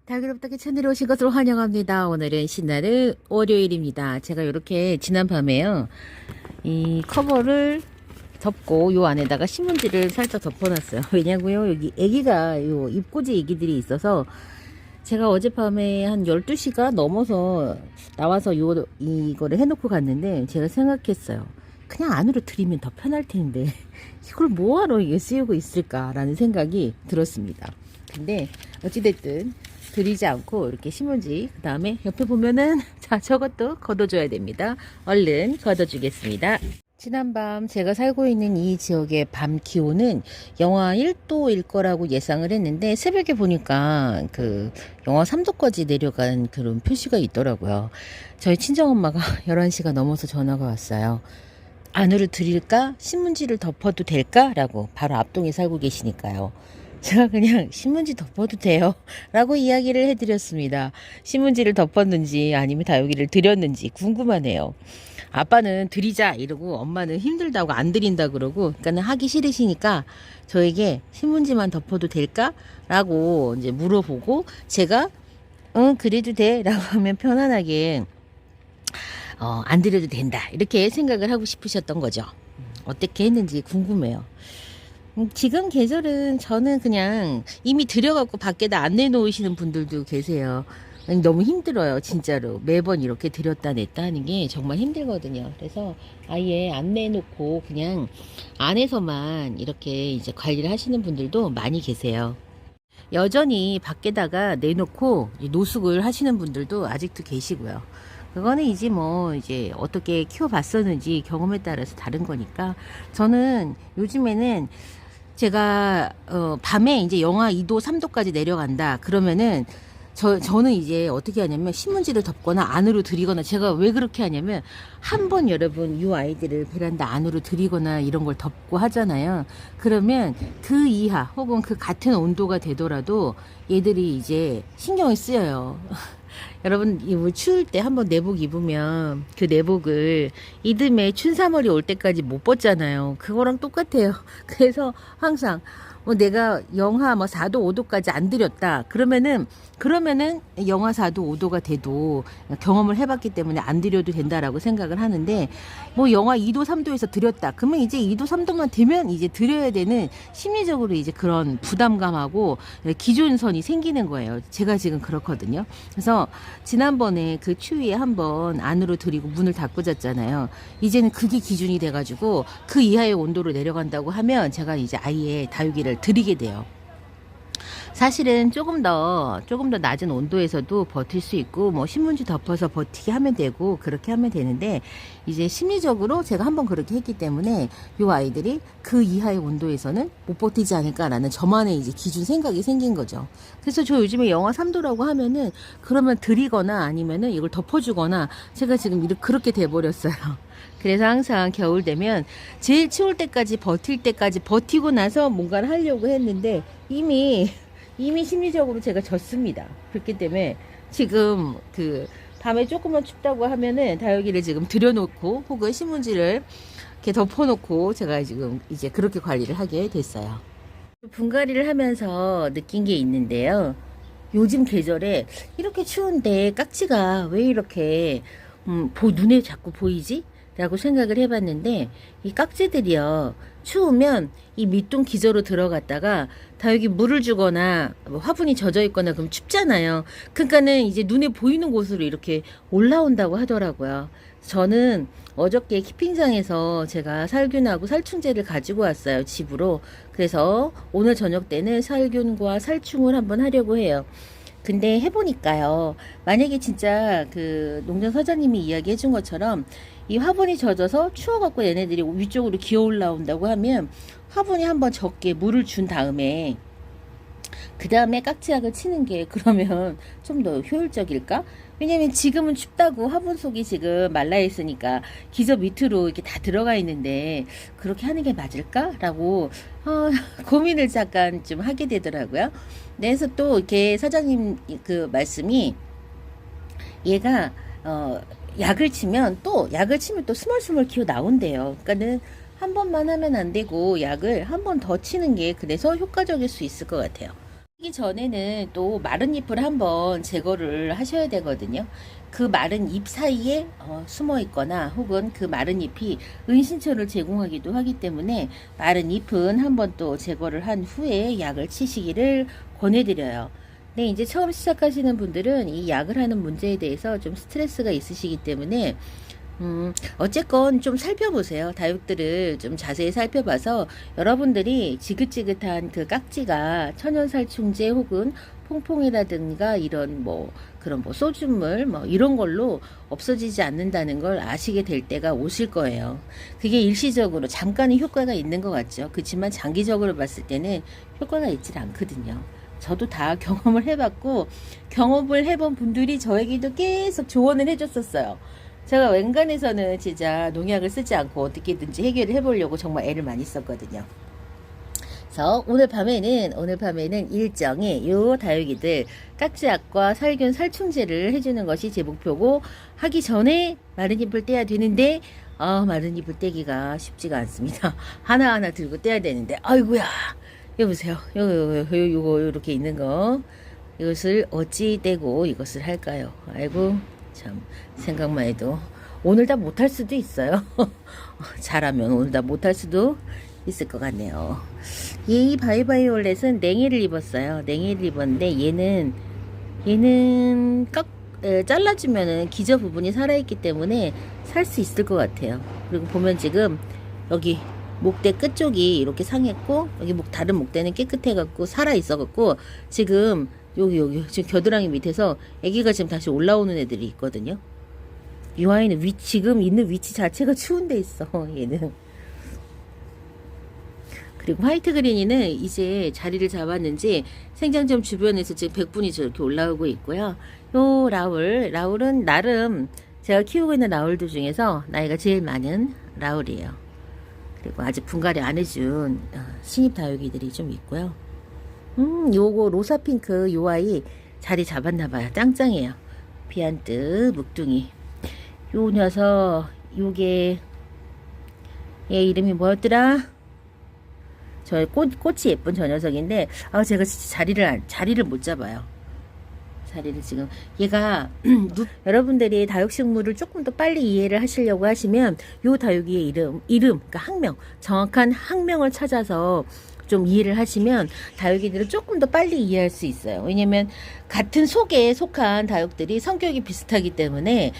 달그럽다기 채널에 오신 것을 환영합니다. 오늘은 신나는 월요일입니다. 제가 이렇게 지난 밤에요. 이 커버를 덮고 요 안에다가 신문지를 살짝 덮어놨어요. 왜냐고요? 여기 애기가 요 입꼬지 애기들이 있어서 제가 어젯밤에 한 12시가 넘어서 나와서 이거를 해놓고 갔는데 제가 생각했어요. 그냥 안으로 들이면 더 편할 텐데 이걸 뭐하러 이게 쓰이고 있을까라는 생각이 들었습니다. 근데 어찌됐든 들이지 않고 이렇게 신문지, 그 다음에 옆에 보면은 자, 저것도 걷어줘야 됩니다. 얼른 걷어주겠습니다. 지난밤 제가 살고 있는 이 지역의 밤 기온은 영하 1도일 거라고 예상을 했는데 새벽에 보니까 그 영하 3도까지 내려간 그런 표시가 있더라고요. 저희 친정엄마가 11시가 넘어서 전화가 왔어요. 안으로 들일까? 신문지를 덮어도 될까? 라고 바로 앞동에 살고 계시니까요. 제가 그냥 신문지 덮어도 돼요 라고 이야기를 해드렸습니다. 신문지를 덮었는지 아니면 다육이를 드렸는지 궁금하네요. 아빠는 드리자 이러고 엄마는 힘들다고 안 드린다 그러고, 그러니까 하기 싫으시니까 저에게 신문지만 덮어도 될까? 라고 이제 물어보고 제가 응 그래도 돼 라고 하면 편안하게 안 드려도 된다 이렇게 생각을 하고 싶으셨던 거죠. 어떻게 했는지 궁금해요. 지금 계절은 저는 그냥 이미 들여갖고 밖에다 안 내놓으시는 분들도 계세요. 너무 힘들어요 진짜로. 매번 이렇게 들였다 냈다 하는 게 정말 힘들거든요. 그래서 아예 안 내놓고 그냥 안에서만 이렇게 이제 관리를 하시는 분들도 많이 계세요. 여전히 밖에다가 내놓고 노숙을 하시는 분들도 아직도 계시고요. 그거는 이제 어떻게 키워봤었는지 경험에 따라서 다른 거니까. 저는 요즘에는 제가 밤에 이제 영하 2도 3도까지 내려간다 그러면은 저는 이제 어떻게 하냐면 신문지를 덮거나 안으로 들이거나, 제가 왜 그렇게 하냐면 한번 여러분 이 아이들을 베란다 안으로 들이거나 이런 걸 덮고 하잖아요. 그러면 그 이하 혹은 그 같은 온도가 되더라도 얘들이 이제 신경이 쓰여요. 여러분 뭐 추울 때 한번 내복 입으면 그 내복을 이듬해 춘삼월이 올 때까지 못 벗잖아요. 그거랑 똑같아요. 그래서 항상 내가 영하 4도 5도까지 안 들였다 그러면은 영하 4도 5도가 돼도 경험을 해봤기 때문에 안 들여도 된다라고 생각을 하는데, 영하 2도 3도에서 들였다 그러면 이제 2도 3도만 되면 이제 들여야 되는 심리적으로 이제 그런 부담감하고 기준선이 생기는 거예요. 제가 지금 그렇거든요. 그래서 지난번에 그 추위에 한번 안으로 들이고 문을 닫고 잤잖아요. 이제는 그게 기준이 돼가지고 그 이하의 온도로 내려간다고 하면 제가 이제 아예 다육이를 드리게 돼요. 사실은 조금 더 낮은 온도에서도 버틸 수 있고 신문지 덮어서 버티게 하면 되고 그렇게 하면 되는데, 이제 심리적으로 제가 한번 그렇게 했기 때문에 이 아이들이 그 이하의 온도에서는 못 버티지 않을까라는 저만의 이제 기준 생각이 생긴 거죠. 그래서 저 요즘에 영하 3도라고 하면은 그러면 드리거나 아니면은 이걸 덮어주거나 제가 지금 그렇게 돼버렸어요. 그래서 항상 겨울 되면 제일 추울 때까지 버틸 때까지 버티고 나서 뭔가를 하려고 했는데 이미 심리적으로 제가 졌습니다. 그렇기 때문에 지금 밤에 조금만 춥다고 하면은 다육이를 지금 들여놓고 혹은 신문지를 이렇게 덮어놓고 제가 지금 이제 그렇게 관리를 하게 됐어요. 분갈이를 하면서 느낀 게 있는데요. 요즘 계절에 이렇게 추운데 깍지가 왜 이렇게 눈에 자꾸 보이지? 라고 생각을 해봤는데, 이 깍지들이요 추우면 이 밑동 기저로 들어갔다가 다육이 물을 주거나 화분이 젖어 있거나 그럼 춥잖아요. 그러니까는 이제 눈에 보이는 곳으로 이렇게 올라온다고 하더라고요. 저는 어저께 키핑장에서 제가 살균하고 살충제를 가지고 왔어요 집으로. 그래서 오늘 저녁 때는 살균과 살충을 한번 하려고 해요. 근데 해보니까요, 만약에 진짜 그 농장 사장님이 이야기해 준 것처럼 이 화분이 젖어서 추워갖고 얘네들이 위쪽으로 기어 올라온다고 하면 화분이 한번 적게 물을 준 다음에 그 다음에 깍지약을 치는 게 그러면 좀 더 효율적일까? 왜냐면 지금은 춥다고 화분 속이 지금 말라 있으니까 기저 밑으로 이렇게 다 들어가 있는데 그렇게 하는 게 맞을까? 라고 고민을 잠깐 좀 하게 되더라고요. 그래서 또 이렇게 사장님 그 말씀이 얘가 약을 치면 또 스멀스멀 기어 나온대요. 그러니까는 한 번만 하면 안 되고 약을 한 번 더 치는 게 그래서 효과적일 수 있을 것 같아요. 하기 전에는 또 마른 잎을 한번 제거를 하셔야 되거든요. 그 마른 잎 사이에 숨어 있거나 혹은 그 마른 잎이 은신처를 제공하기도 하기 때문에 마른 잎은 한번 또 제거를 한 후에 약을 치시기를 권해드려요. 네, 이제 처음 시작하시는 분들은 이 약을 하는 문제에 대해서 좀 스트레스가 있으시기 때문에 어쨌건 좀 살펴보세요. 다육들을 좀 자세히 살펴봐서 여러분들이 지긋지긋한 그 깍지가 천연살충제 혹은 퐁퐁이라든가 이런 그런 소주물 이런 걸로 없어지지 않는다는 걸 아시게 될 때가 오실 거예요. 그게 일시적으로 잠깐의 효과가 있는 것 같죠. 그렇지만 장기적으로 봤을 때는 효과가 있질 않거든요. 저도 다 경험을 해봤고 경험을 해본 분들이 저에게도 계속 조언을 해줬었어요. 제가 웬간해서는 진짜 농약을 쓰지 않고 어떻게든지 해결을 해보려고 정말 애를 많이 썼거든요. 그래서 오늘 밤에는 일정이 요 다육이들 깍지약과 살균 살충제를 해주는 것이 제 목표고, 하기 전에 마른 잎을 떼야 되는데 마른 잎을 떼기가 쉽지가 않습니다. 하나하나 들고 떼야 되는데 아이고야, 여보세요. 요거 이렇게 있는 거 이것을 어찌 떼고 이것을 할까요? 아이고 참, 생각만 해도 오늘 다 못할 수도 있어요. 잘하면 오늘 다 못할 수도 있을 것 같네요. 이 바이바이올렛은 냉이를 입었어요. 냉이를 입었는데 얘는 잘라주면은 기저 부분이 살아있기 때문에 살 수 있을 것 같아요. 그리고 보면 지금 여기 목대 끝쪽이 이렇게 상했고 여기 다른 목대는 깨끗해갖고 살아있어갖고 지금 여기 지금 겨드랑이 밑에서 아기가 지금 다시 올라오는 애들이 있거든요. 이 아이는 지금 있는 위치 자체가 추운 데 있어. 얘는. 그리고 화이트 그린이는 이제 자리를 잡았는지 생장점 주변에서 지금 백분이 저렇게 올라오고 있고요. 요 라울은 나름 제가 키우고 있는 라울들 중에서 나이가 제일 많은 라울이에요. 그리고 아직 분갈이 안 해준 신입 다육이들이 좀 있고요. 요거 로사핑크 요 아이 자리 잡았나봐요. 짱짱해요. 비안뜨 묵둥이. 요 녀석 요게 얘 이름이 뭐였더라? 저 꽃이 예쁜 저 녀석인데 제가 진짜 자리를 못 잡아요. 자리를 지금 얘가 여러분들이 다육식물을 조금 더 빨리 이해를 하시려고 하시면 요 다육이의 이름 그러니까 학명, 정확한 학명을 찾아서 좀 이해를 하시면 다육이들을 조금 더 빨리 이해할 수 있어요. 왜냐면 같은 속에 속한 다육들이 성격이 비슷하기 때문에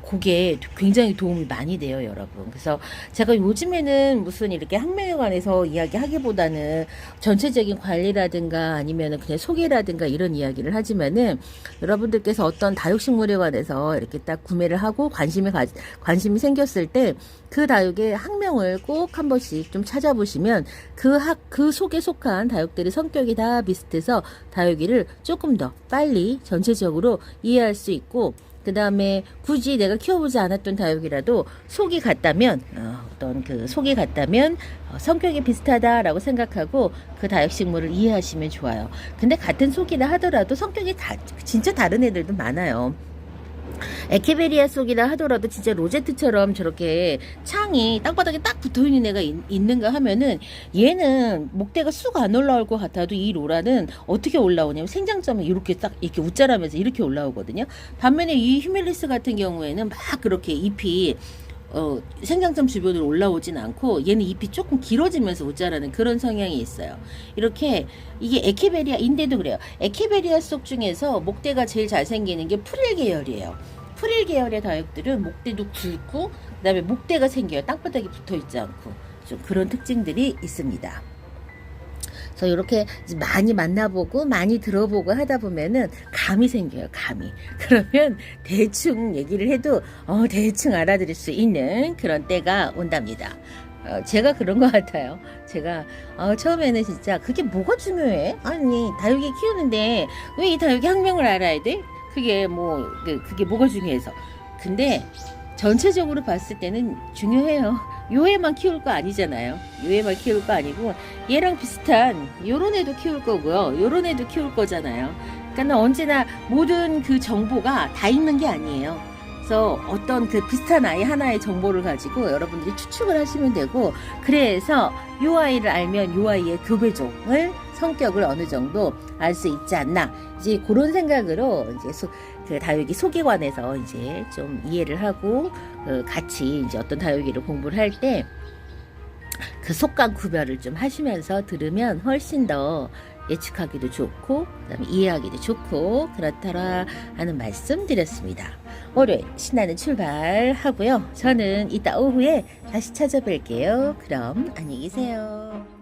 그게 굉장히 도움이 많이 돼요, 여러분. 그래서 제가 요즘에는 무슨 이렇게 학명에 관해서 이야기하기보다는 전체적인 관리라든가 아니면 그냥 소개라든가 이런 이야기를 하지만은 여러분들께서 어떤 다육식물에 관해서 이렇게 딱 구매를 하고 관심이 생겼을 때 그 다육의 학명을 꼭 한 번씩 좀 찾아보시면 그 속에 속한 다육들의 성격이 다 비슷해서 다육이를 조금 더 빨리 전체적으로 이해할 수 있고, 그 다음에 굳이 내가 키워보지 않았던 다육이라도 속이 같다면 성격이 비슷하다라고 생각하고 그 다육식물을 이해하시면 좋아요. 근데 같은 속이라 하더라도 성격이 진짜 다른 애들도 많아요. 에케베리아 속이라 하더라도 진짜 로제트처럼 저렇게 창이 땅바닥에 딱 붙어있는 애가 있는가 하면은 얘는 목대가 쑥 안 올라올 것 같아도 이 로라는 어떻게 올라오냐면 생장점이 이렇게 딱 이렇게 웃자라면서 이렇게 올라오거든요. 반면에 이 휴밀리스 같은 경우에는 막 그렇게 잎이 생장점 주변으로 올라오진 않고 얘는 잎이 조금 길어지면서 웃자라는 그런 성향이 있어요. 이렇게 이게 에케베리아인데도 그래요. 에케베리아 속 중에서 목대가 제일 잘 생기는 게 프릴 계열이에요. 프릴 계열의 다육들은 목대도 굵고 그다음에 목대가 생겨요. 땅바닥에 붙어있지 않고 좀 그런 특징들이 있습니다. 그래서 이렇게 많이 만나보고 많이 들어보고 하다 보면은 감이 생겨요. 감이. 그러면 대충 얘기를 해도 대충 알아들을 수 있는 그런 때가 온답니다. 제가 그런 것 같아요. 제가 처음에는 진짜 그게 뭐가 중요해? 아니 다육이 키우는데 왜 이 다육이 학명을 알아야 돼? 그게 뭐가 중요해서. 근데 전체적으로 봤을 때는 중요해요. 요 애만 키울 거 아니잖아요. 요 애만 키울 거 아니고 얘랑 비슷한 요런 애도 키울 거고요. 요런 애도 키울 거잖아요. 그러니까 언제나 모든 그 정보가 다 있는 게 아니에요. 그래서 어떤 그 비슷한 아이 하나의 정보를 가지고 여러분들이 추측을 하시면 되고, 그래서 요 아이를 알면 요 아이의 교배종을 성격을 어느 정도 알 수 있지 않나. 이제 그런 생각으로 이제 그 다육이 소기관에서 이제 좀 이해를 하고 같이 이제 어떤 다육이를 공부를 할 때 그 속감 구별을 좀 하시면서 들으면 훨씬 더 예측하기도 좋고 그다음에 이해하기도 좋고 그렇더라 하는 말씀 드렸습니다. 월요일 신나는 출발하고요. 저는 이따 오후에 다시 찾아뵐게요. 그럼 안녕히 계세요.